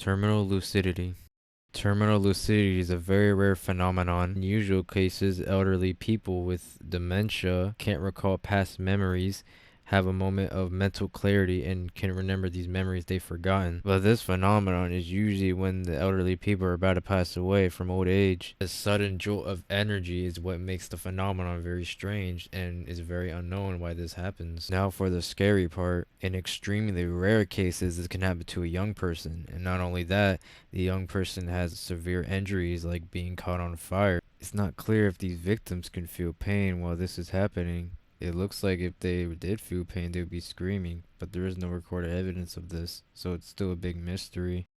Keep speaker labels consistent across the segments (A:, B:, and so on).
A: Terminal lucidity. Terminal lucidity is a very rare phenomenon. In usual cases, elderly people with dementia can't recall past memories, have a moment of mental clarity, and can remember these memories they've forgotten. But this phenomenon is usually when the elderly people are about to pass away from old age. A sudden jolt of energy is what makes the phenomenon very strange and is very unknown why this happens. Now for the scary part. In extremely rare cases, this can happen to a young person, and not only that, the young person has severe injuries like being caught on fire. It's not clear if these victims can feel pain while this is happening. It looks like if they did feel pain, they would be screaming, but there is no recorded evidence of this, so it's still a big mystery.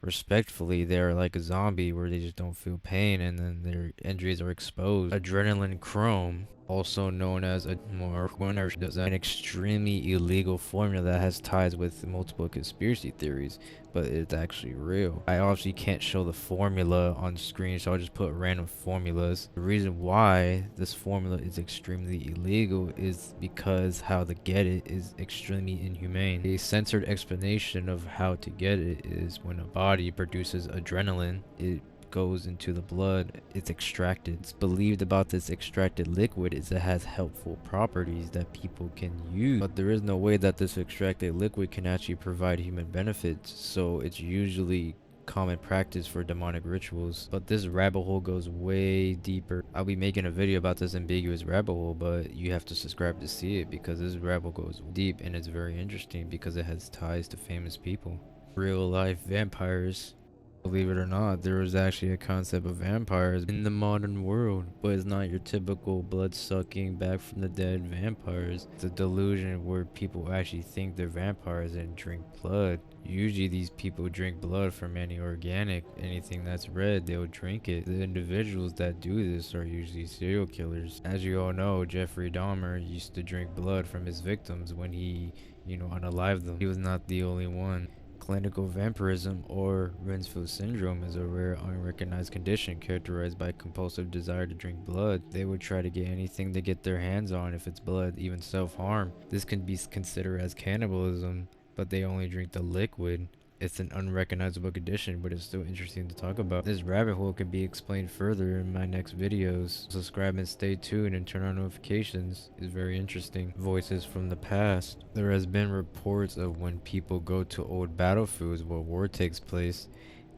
A: Respectfully, they're like a zombie where they just don't feel pain and then their injuries are exposed. Adrenaline chrome, also known as a marijuana, is an extremely illegal formula that has ties with multiple conspiracy theories, but it's actually real. I obviously can't show the formula on screen, so I'll just put random formulas. The reason why this formula is extremely illegal is because how to get it is extremely inhumane. A censored explanation of how to get it is when a body produces adrenaline, it goes into the blood, it's extracted. It's believed about this extracted liquid is it has helpful properties that people can use, but there is no way that this extracted liquid can actually provide human benefits, so it's usually common practice for demonic rituals. But this rabbit hole goes way deeper. I'll be making a video about this ambiguous rabbit hole, but you have to subscribe to see it because this rabbit hole goes deep and it's very interesting because it has ties to famous people. Real life vampires. Believe it or not, there was actually a concept of vampires in the modern world, but it's not your typical blood-sucking back from the dead vampires. It's a delusion where people actually think they're vampires and drink blood. Usually these people drink blood from any organic, anything that's red, they'll drink it. The individuals that do this are usually serial killers. As you all know, Jeffrey Dahmer used to drink blood from his victims when he, unalived them. He was not the only one. Clinical vampirism, or Renfield syndrome, is a rare unrecognized condition characterized by compulsive desire to drink blood. They would try to get anything to get their hands on if it's blood, even self-harm. This can be considered as cannibalism, but they only drink the liquid. It's an unrecognizable condition, but it's still interesting to talk about. This rabbit hole can be explained further in my next videos. Subscribe and stay tuned and turn on notifications. It's very interesting. Voices from the past. There has been reports of when people go to old battlefields where war takes place,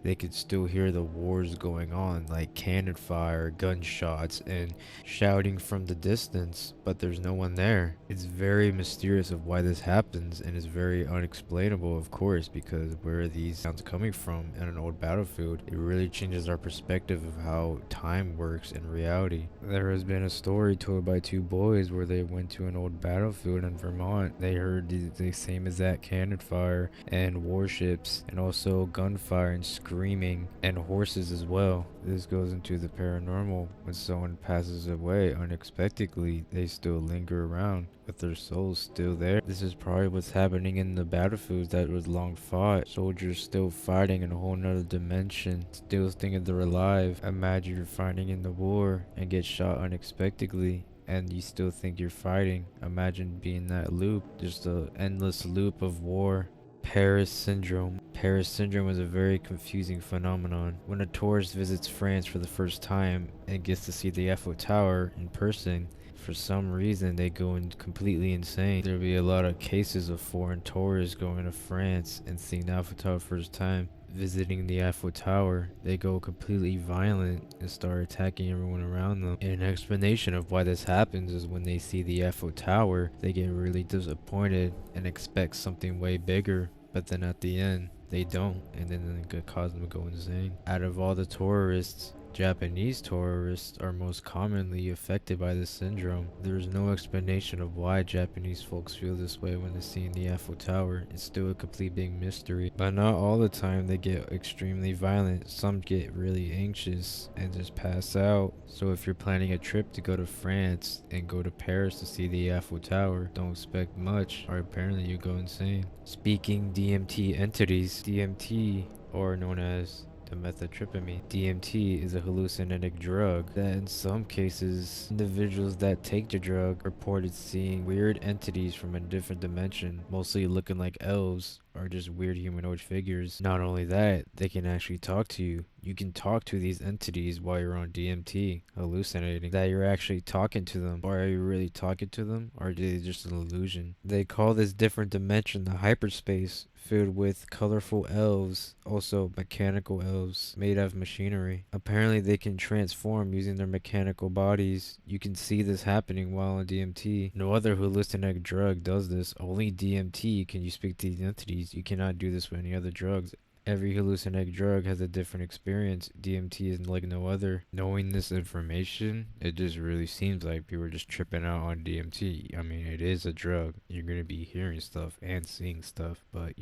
A: they could still hear the wars going on, like cannon fire, gunshots, and shouting from the distance, but there's no one there. It's very mysterious of why this happens, and it's very unexplainable, of course, because where are these sounds coming from in an old battlefield? It really changes our perspective of how time works in reality. There has been a story told by two boys where they went to an old battlefield in Vermont. They heard the same exact cannon fire and warships, and also gunfire and screaming, and horses as well. This goes into the paranormal. When someone passes away unexpectedly, they still linger around with their souls still there. This is probably what's happening in the battlefields that was long fought. Soldiers still fighting in a whole nother dimension, still thinking they're alive. Imagine you're fighting in the war and get shot unexpectedly, and you still think you're fighting. Imagine being that loop, just an endless loop of war. Paris syndrome. Paris syndrome is a very confusing phenomenon. When a tourist visits France for the first time and gets to see the Eiffel Tower in person, for some reason they go completely insane. There'll be a lot of cases of foreign tourists going to France and seeing the Eiffel Tower first time. Visiting the Eiffel Tower, they go completely violent and start attacking everyone around them. And an explanation of why this happens is when they see the Eiffel Tower, they get really disappointed and expect something way bigger, but then at the end, they don't, and then it could cause them to go insane. Out of all the tourists, Japanese tourists are most commonly affected by this syndrome. There is no explanation of why Japanese folks feel this way when they see the Eiffel Tower. It's still a complete big mystery. But not all the time they get extremely violent. Some get really anxious and just pass out. So if you're planning a trip to go to France and go to Paris to see the Eiffel Tower, don't expect much, or apparently you go insane. Speaking DMT entities. DMT, or known as dimethyltryptamine. DMT is a hallucinogenic drug that in some cases, individuals that take the drug reported seeing weird entities from a different dimension, mostly looking like elves or just weird humanoid figures. Not only that, they can actually talk to you. You can talk to these entities while you're on DMT, hallucinating that you're actually talking to them. Or are you really talking to them? Or are they just an illusion? They call this different dimension the hyperspace, filled with colorful elves, also mechanical elves made of machinery. Apparently, they can transform using their mechanical bodies. You can see this happening while on DMT. No other hallucinogenic drug does this. Only DMT can you speak to these entities. You cannot do this with any other drugs. Every hallucinogenic drug has a different experience. DMT is like no other. Knowing this information, it just really seems like people are just tripping out on DMT. I mean, it is a drug. You're going to be hearing stuff and seeing stuff, but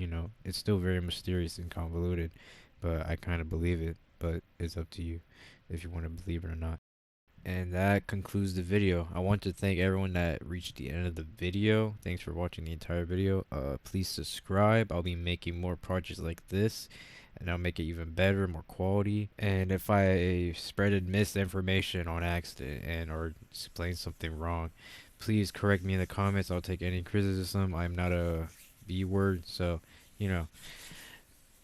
A: it's still very mysterious and convoluted. But I kind of believe it, but it's up to you if you want to believe it or not. And that concludes the video. I want to thank everyone that reached the end of the video. Thanks for watching the entire video. Please subscribe. I'll be making more projects like this, and I'll make it even better, more quality. And if I spreaded misinformation on accident and or explained something wrong, please correct me in the comments. I'll take any criticism. I'm not a B word, so you know.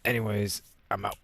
A: Anyways, I'm out.